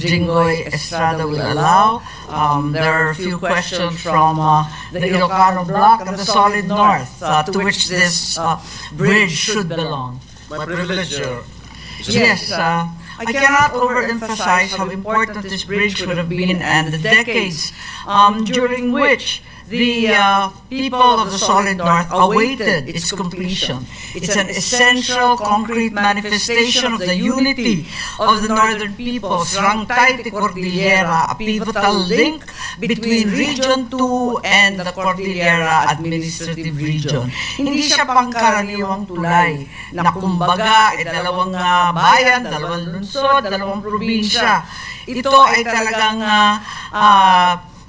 Jinggoy Estrada will allow. There are a few questions from the Ilocano Bloc and the Solid North, to which this bridge should belong. My privilege, Yes, I cannot overemphasize how important this bridge would have been and the decades during which the people of the Solid North awaited its completion. It's an essential, concrete manifestation of the unity of the northern peoples, Rangtay to Cordillera, a pivotal link between Region 2 and the Cordillera Administrative Region. Hindi siya pangkaraniwang tulay na kumbaga dalawang bayan, dalawang lungsod, dalawang probinsya. Ito ay talagang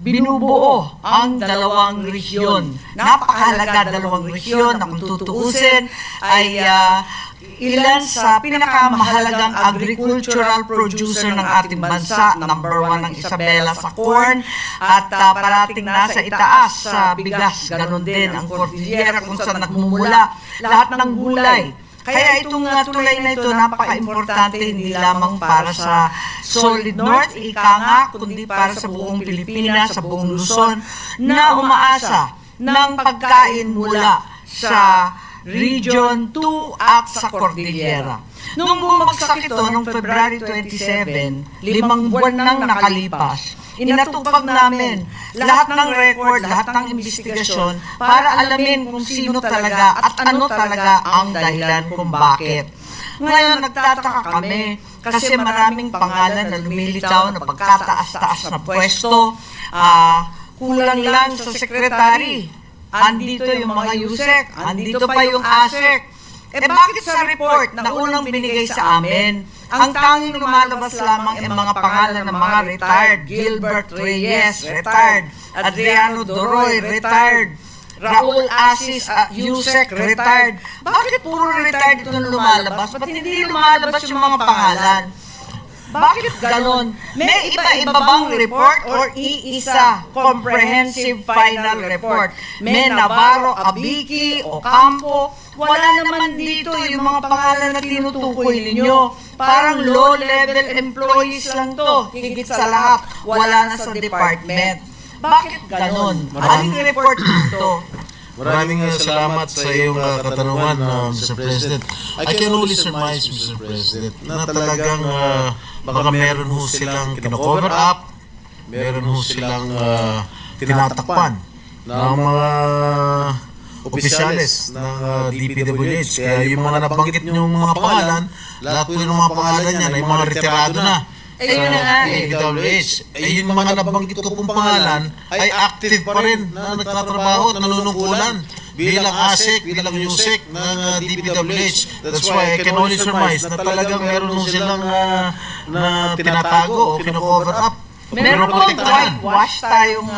binubuo ang dalawang rehiyon. Napakahalaga dalawang rehiyon na kung tutuusin ay ilan sa pinakamahalagang agricultural producer ng ating bansa. Number 1 ang Isabela sa corn at parating nasa itaas sa bigas. Ganon din ang Cordillera kung saan nagmumula lahat ng gulay. Kaya itong tulay na ito napaka-importante hindi lamang para sa Solid North, ika nga, kundi para sa buong Pilipinas, sa buong Luzon, na umaasa ng pagkain mula sa Region 2 at sa Cordillera. Nung bumagsak ito noong February 27, 5 buwan nang nakalipas, inatupag namin lahat ng record, lahat ng investigasyon para alamin kung sino talaga at ano talaga ang dahilan kung bakit. Ngayon nagtataka kami kasi maraming pangalan na lumilitaw na pagkataas-taas na pwesto, kulang lang sa sekretary. Andito yung mga Yusek, andito pa yung ASEC. Bakit sa report na unang binigay sa amin, ang tanging lumalabas lamang ay mga pangalan ng mga retired, Gilbert Reyes, retired, Adriano Doroy, retired, Raul Asis, Yusek, retired. Bakit puro retired ito na lumalabas? Ba't hindi lumalabas yung mga pangalan? Bakit ganon? May iba-iba bang report or iisa comprehensive final report? May Navarro, Abiki, Ocampo. Wala naman dito yung mga pangalan na tinutukoy ninyo. Parang low-level employees lang to. Higit sa lahat, wala na sa department. Bakit ganon? Aling report dito? Maraming salamat sa iyong katanungan, Mr. President. I can only surmise, Mr. President, na talagang baka meron ho silang kino-cover up, meron ho silang tinatakpan ng mga opisyales ng DPWH. Kaya yung mga nabanggit niyong mga pangalan, lahat po yung mga pangalan niyan ay mga retirado na sa DPWH. Yung mga nabanggit ko pong pangalan ay active pa rin na nagtatrabaho at nanunungkulan bilang ASEC, bilang USEC ng DPWH. That's why I can only surmise na talagang meron silang na tinatago o kino-cover up. Meron po whitewash tayong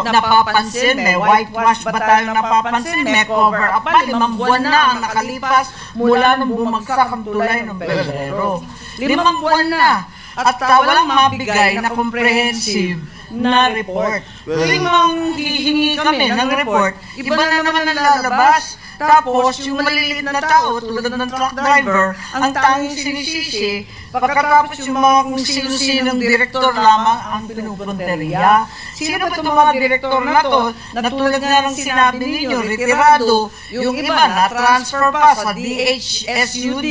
napapansin, may whitewash ba tayong napapansin, may cover up pa, 5 buwan na ang nakalipas mula nung bumagsak ang tulay ng Pebrero. 5 buwan na at walang mabigay na comprehensive na report. Tuwing hihingi kami ng report, iba na naman ang lalabas. Tapos, yung maliliit na tao, tulad ng truck driver, ang tanging sinisisi, pagkatapos yung mga kung sino-sinong direktor lamang ang pinupunteriya. Sino ba itong mga direktor na to, na tulad nga ng sinabi ninyo, retirado, yung iba na-transfer pa sa DHSUD,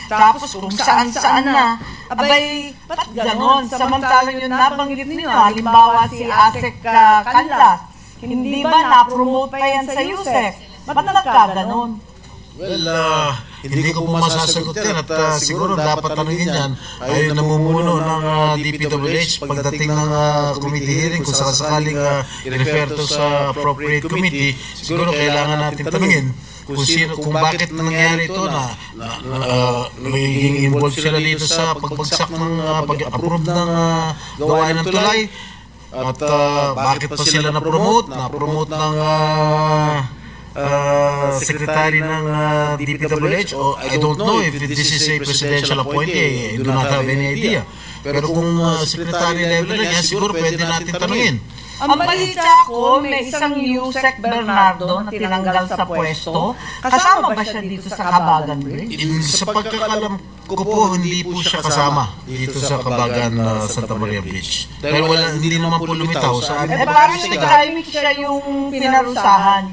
tapos kung saan-saan na. Abay, ba't ganon? Samantalang yung nabanggit ninyo, halimbawa si ASEC Canlas, hindi ba na-promote pa yan sa USEC? Ba't nagkaganon? Well, hindi ko po masasagot yan at siguro dapat tanungin yan ay yung namumuno ng DPWH pagdating ng committee hearing kung sakaling i-refer to sa appropriate committee. Siguro kailangan natin tanungin kung bakit nangyari ito na nagiging involved sila dito sa pagbagsak ng pag-approve ng gawain ng tulay at bakit pa sila na-promote ng secretary ng DPWH. I don't know if this is a presidential appointee. I do not have any idea. Pero kung secretary level na yan, siguro pwede natin tanungin. Ang balita ko, may isang Yusek Bernardo na tinanggal sa pwesto. Kasama ba siya dito sa Kabagan Bridge? Sa pagkakalam ko po, hindi po siya kasama dito sa Kabagan Santa Maria Bridge. Dahil hindi naman po lumitaw sa amin. Parang timing siya yung pinarusahan.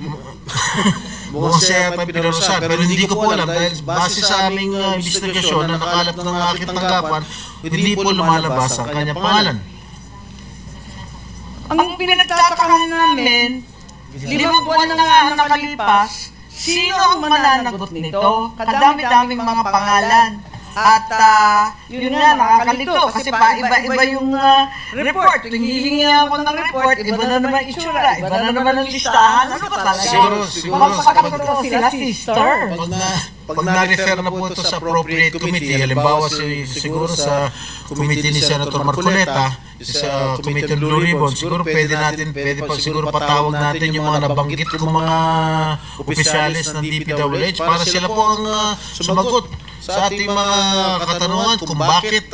Mukhang siya pa pinarusahan, pero hindi ko po alam dahil base sa aming investigasyon na nakalap ng aking tanggapan, hindi po lumalabas ang kanyang pangalan. Ang pinagtatakahan namin, 5 buwan na nga nakalipas, sino ang mananagot nito? Kadami-daming mga pangalan. At yun nga, nakakalito kasi iba yung report. Tuwing hihingi ako ng report, iba na naman itsura, iba na naman ang listahan. Ano ba talaga? Siguro, makapagkakotoo sila, sister. Pag na-refer na po ito sa appropriate committee, halimbawa siguro sa committee ni Senator Marcoleta, sa committee ng Blue Ribbon, siguro pwede pa siguro patawag natin yung mga nabanggit kong mga opisyalis ng DPWH para sila po ang sumagot sa ating mga katanungan kung bakit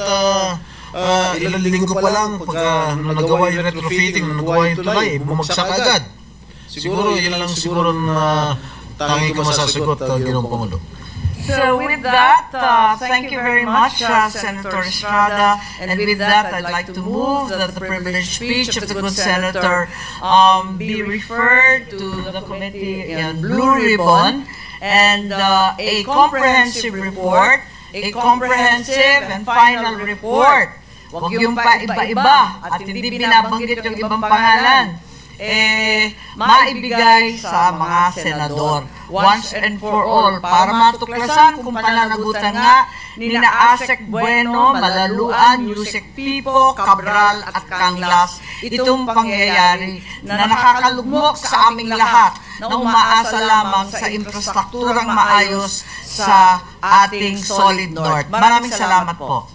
ilang linggo pa lang pag nagawa yung retrofitting, nagawa yung tulay, bumagsak agad. Siguro yun lang siguro na tanging ko masasagot, Ginoong Pangulo. So with that, thank you very much, Senator Estrada. And with that, I'd like to move that the privileged speech of the good senator be referred to the committee in Blue Ribbon, and a comprehensive report, a comprehensive and final report. Huwag yung pa iba-iba at hindi binabanggit yung ibang pangalan. Maibigay sa mga senador once and for all para matuklasan kung pananagutan nga ni Asek Bueno, Malaluan, Yusek Pipo, Cabral at Kanglas itong pangyayari na nakakalugmok sa aming lahat na umaasa lamang sa infrastrukturang maayos sa ating Solid North. Maraming salamat po.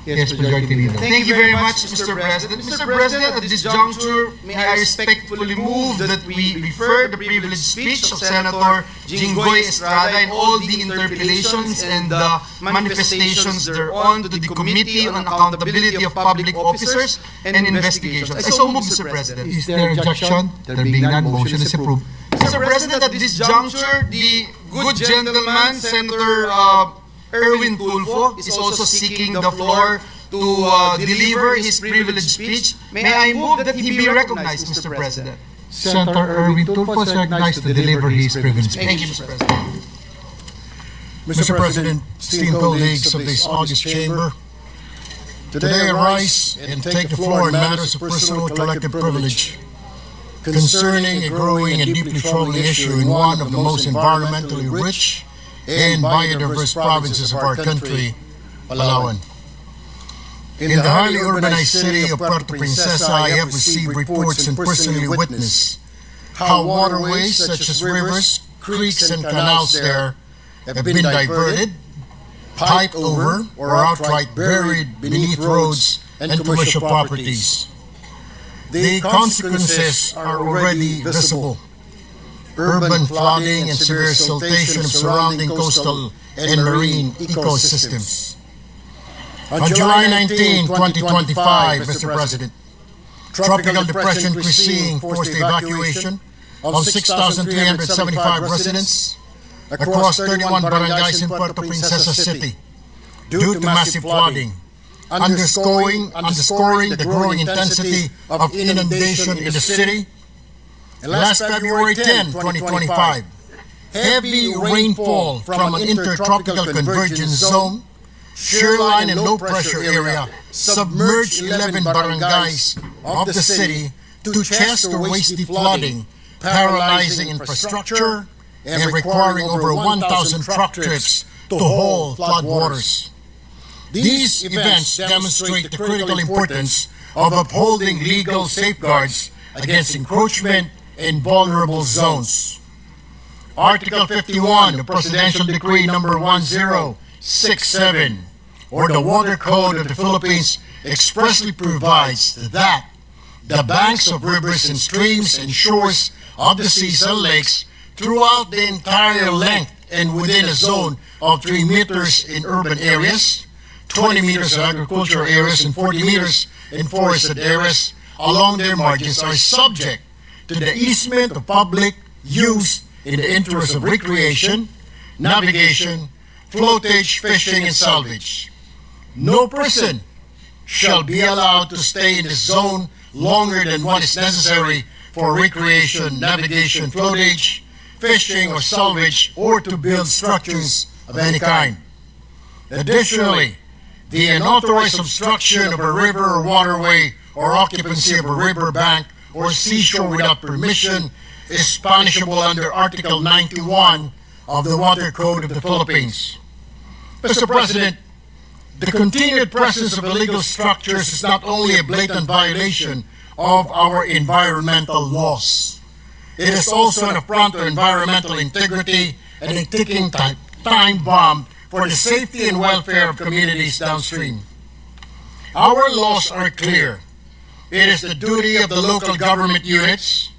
Yes, Majority Leader. Thank you very much, Mr. President. Mr. President, at this juncture, may I respectfully move that we refer the privileged speech of Senator Jinggoy Estrada and all the interpellations and manifestations thereon to the Committee on Accountability of Public Officers and Investigations. I so move, Mr. President. Is there objection? There being none, motion is approved. Mr. President, at this juncture, the good gentleman, Senator Erwin Tulfo, is also seeking the floor to deliver his privileged speech. May I move that he be recognized, Mr. President? Senator Erwin Tulfo is recognized to deliver his privileged speech. Thank you, Mr. President. Mr. President, esteemed colleagues of this august chamber, today I rise and take the floor in matters of personal and collective privilege concerning a growing and deeply troubling issue in one of the most environmentally rich and biodiverse provinces of our country, Palawan. In the highly urbanized city of Puerto Princesa, I have received reports and personally witnessed how waterways such as rivers, creeks, and canals there have been diverted, piped over, or outright buried beneath roads and commercial properties. The consequences are already visible. Urban flooding and severe siltation of surrounding coastal and marine ecosystems. On July 19, 2025, Mr. President, Tropical Depression Christine forced the evacuation of 6,375 residents across 31 barangays in Puerto Princesa City due to massive flooding, underscoring the growing intensity of inundation in the city. And last February 10, 2025, heavy rainfall from an intertropical convergence zone, shoreline and low-pressure area submerged 11 barangays of the city to chest or waist-deep flooding, paralyzing infrastructure and requiring over 1,000 truck trips to haul floodwaters. These events demonstrate the critical importance of upholding legal safeguards against encroachment in vulnerable zones. Article 51 of Presidential Decree number 1067, or the Water Code of the Philippines, expressly provides that the banks of rivers and streams and shores of the seas and lakes throughout the entire length and within a zone of 3 meters in urban areas, 20 meters in agricultural areas, and 40 meters in forested areas along their margins are subject to the easement of public use in the interest of recreation, navigation, floatage, fishing, and salvage. No person shall be allowed to stay in the zone longer than what is necessary for recreation, navigation, floatage, fishing, or salvage, or to build structures of any kind. Additionally, the unauthorized obstruction of a river or waterway or occupancy of a river bank or seashore without permission is punishable under Article 91 of the Water Code of the Philippines. Mr. President, the continued presence of illegal structures is not only a blatant violation of our environmental laws, it is also an affront to environmental integrity and a ticking time bomb for the safety and welfare of communities downstream. Our laws are clear. It is the duty of the local government units,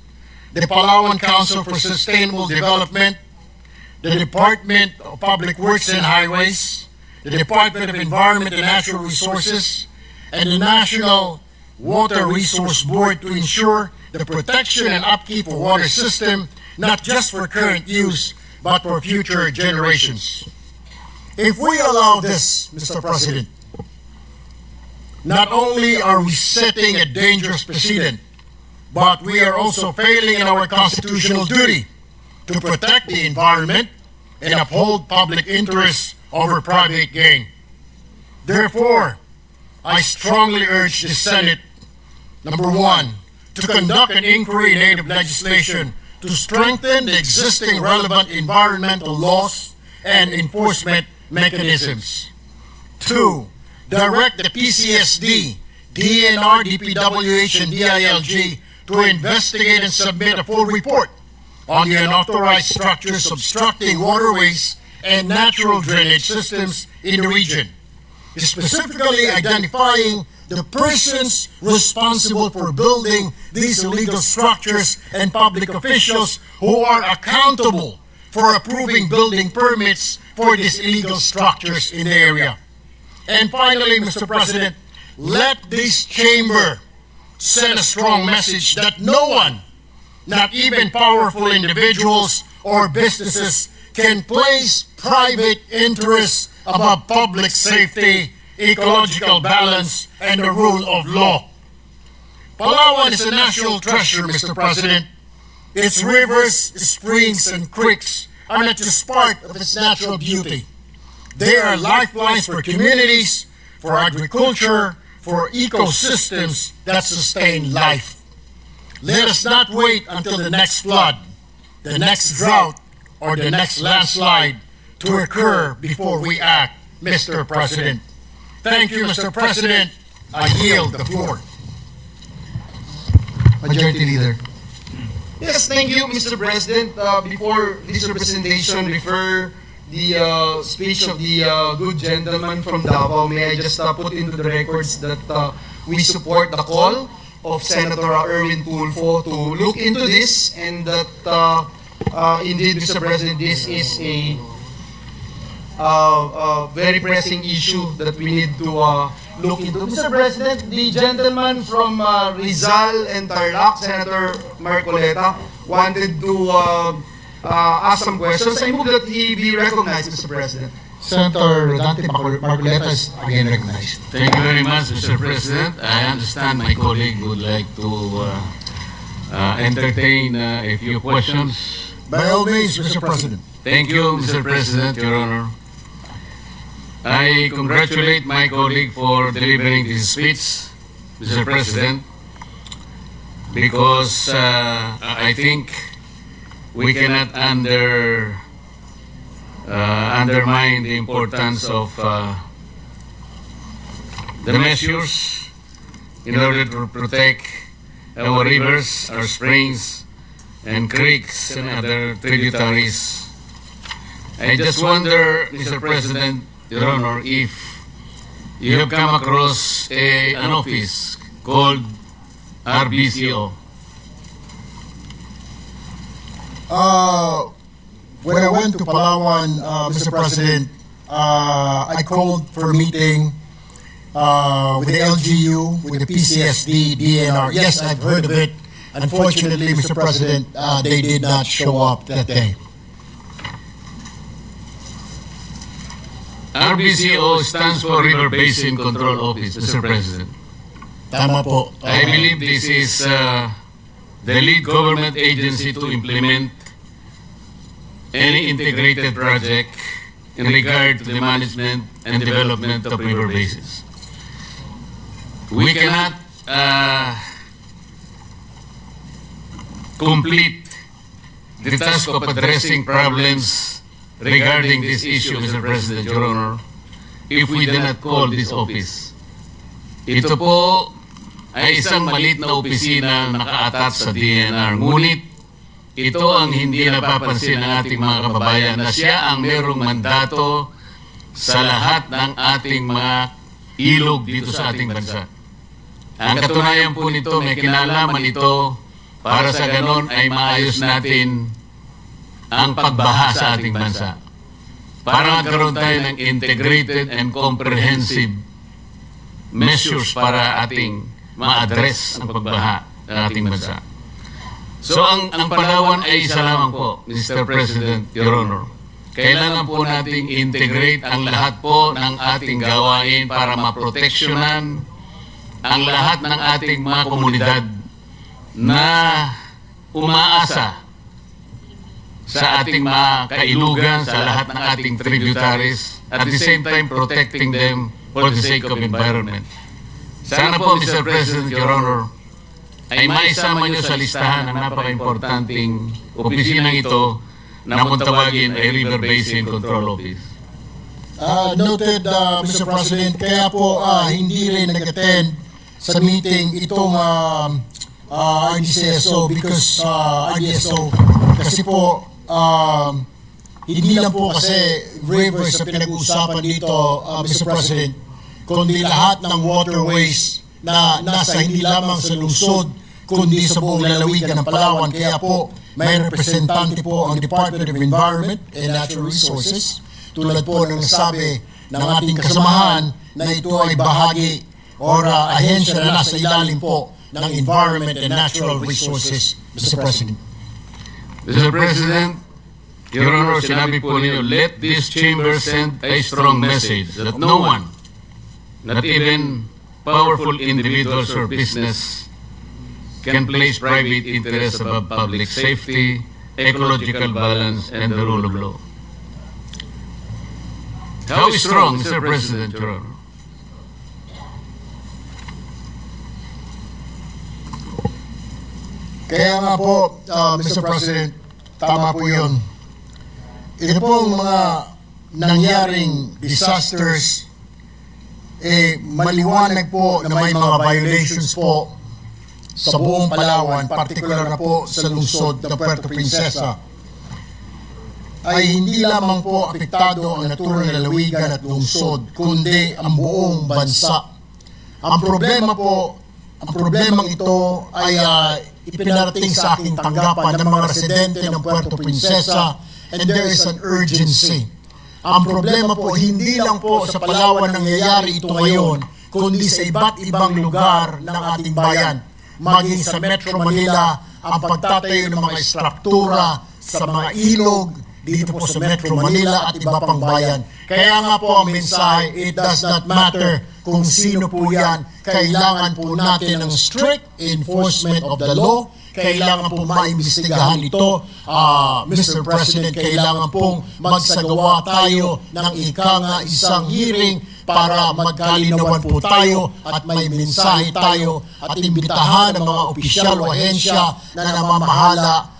the Palawan Council for Sustainable Development, the Department of Public Works and Highways, the Department of Environment and Natural Resources, and the National Water Resource Board to ensure the protection and upkeep of water system, not just for current use, but for future generations. If we allow this, Mr. President, not only are we setting a dangerous precedent, but we are also failing in our constitutional duty to protect the environment and uphold public interests over private gain. Therefore, I strongly urge the Senate, number one, to conduct an inquiry in aid of legislation to strengthen the existing relevant environmental laws and enforcement mechanisms. Two, direct the PCSD, DNR, DPWH, and DILG to investigate and submit a full report on the unauthorized structures obstructing waterways and natural drainage systems in the region, specifically identifying the persons responsible for building these illegal structures and public officials who are accountable for approving building permits for these illegal structures in the area. And finally, Mr. President, let this chamber send a strong message that no one, not even powerful individuals or businesses, can place private interests above public safety, ecological balance, and the rule of law. Palawan is a national treasure, Mr. President. Its rivers, springs, and creeks are not just part of its natural beauty. They are lifelines for communities, for agriculture, for ecosystems that sustain life. Let us not wait until the next flood, the next drought, or the next landslide to occur before we act, Mr. President. Thank you, Mr. President. I yield the floor. Majority Leader. Yes, thank you, Mr. President. Before this representation refer the speech of the good gentleman from Davao, may I just put into the records that we support the call of Senator Erwin Tulfo to look into this, and that indeed, Mr. President, this is a very pressing issue that we need to look into. Mr. President, the gentleman from Rizal and Tarlac, Senator Marcoleta, wanted to ask some questions. I move that he be recognized, Mr. President. Senator Dante Marcoleta is again recognized. Thank you very much, Mr. President. I understand my colleague would like to entertain a few questions. By all means, Mr. President. Thank you, Mr. President, Your Honor. I congratulate my colleague for delivering this speech, Mr. President, because I think we cannot undermine the importance of the measures in order to protect our rivers, our springs, and creeks and other tributaries. I just wonder, Mr. President, Your Honor, if you have come across an office called RBCO. When I went to Palawan, Mr. President, I called for a meeting with the LGU, with the PCSD, DNR. Yes, I've heard of it. Unfortunately, Mr. President, they did not show up that day. RBCO stands for River Basin Control Office, Mr. President. Tama po. I believe this is the lead government agency to implement any integrated project in regard to the management and development of river basins. We cannot complete the task of addressing problems regarding this issue, Mr. President, Your Honor, if we do not call this office. Ito po ay isang maliit na opisina na nakaatat sa DNR. Ngunit ito ang hindi napapansin ng ating mga kababayan na siya ang merong mandato sa lahat ng ating mga ilog dito sa ating bansa. Ang katunayan po nito, may kinalaman ito para sa ganon ay maayos natin ang pagbaha sa ating bansa. Para magkaroon tayo ng integrated and comprehensive measures para ating ma-address ang pagbaha sa ating bansa. So ang Palawan ay isa lamang po, Mr. President, Your Honor. Kailangan po nating integrate ang lahat po ng ating gawain para maproteksyonan ang lahat ng ating mga komunidad na umaasa sa ating mga kailugan, sa lahat ng ating tributaries, at the same time protecting them for the sake of environment. Sana po, Mr. President, Your Honor, ay maisama nyo sa listahan ng napaka-importanting opisinang ito na kung tawagin ay River Basin Control Office. Noted, Mr. President, kaya po hindi rin nag-attend sa meeting itong RDCSO because RDSO kasi po hindi lang po kasi rivers na pinag-uusapan dito, Mr. President, kundi lahat ng waterways na nasa hindi lamang sa lungsod kundi sa buong lalawigan ng Palawan. Kaya po may representante po ang Department of Environment and Natural Resources, tulad po ng nasabi ng ating kasamahan na ito ay bahagi or ahensya na nasa ilalim po ng Environment and Natural Resources, Mr. President. Mr. President, Your Honor, sinabi po ninyo, let this chamber send a strong message that no one, not even powerful individuals or business, can place private interests above public safety, ecological balance, and the rule of law. How strong, Mr. President, Your Honor? Kaya nga po, Mr. President, tama po yun. Ito pong mga nangyaring disasters, maliwanag po na may mga violations po sa buong Palawan, particular na po sa lungsod ng Puerto Princesa, ay hindi lamang po apektado ang naturang lalawigan at lungsod, kundi ang buong bansa. Ang problemang ito ay ipinarating sa aking tanggapan ng mga residente ng Puerto Princesa, and there is an urgency. Ang problema po, hindi lang po sa Palawan nangyayari ito ngayon, kundi sa iba't ibang lugar ng ating bayan. Maging sa Metro Manila, ang pagtatayo ng mga struktura sa mga ilog, dito po sa Metro Manila at iba pang bayan. Kaya nga po ang mensahe, it does not matter kung sino po yan. Kailangan po natin ng strict enforcement of the law. Kailangan po maimbestigahan ito. Mr. President, kailangan pong magsagawa tayo ng isang hearing para magkalinawan po tayo at may mensahe tayo at imbitahan ng mga opisyal o ahensya na namamahala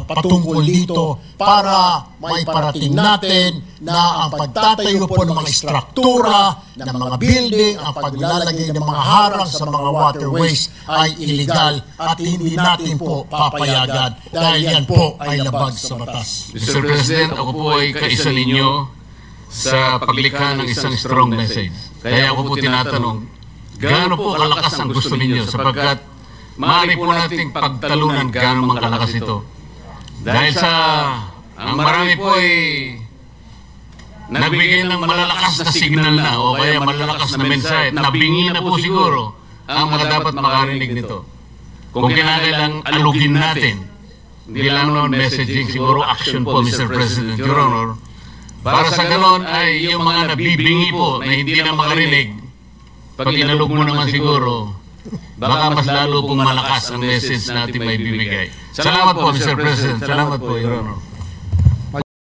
patungkol dito para may parating natin na ang pagtatayo po ng mga struktura, ng mga building, ang paglalagay ng mga harang sa mga waterways ay illegal at hindi natin po papayagan dahil yan po ay labag sa batas. Mr. President, ako po ay kaisa ninyo sa paglikha ng isang strong message. Kaya ako po tinatanong, gaano po kalakas ang gusto ninyo sapagkat maaari po nating pagtalunan gaano mga kalakas ito. Dahil sa ang marami po ay nagbigay ng malalakas na signal na o kaya malalakas na mensahe. Nabingi na po siguro ang mga dapat makarinig nito. Kung kinakailang alugin natin, hindi lang noon messaging, siguro action po, Mr. President, Your Honor, Para sa ganon ay yung mga nabibingi po na hindi na makarinig, pag inalog mo naman siguro, baka mas lalo pong malakas ang message natin may bibigay. Salamat po, Mr. President. Salamat po, Your Honor.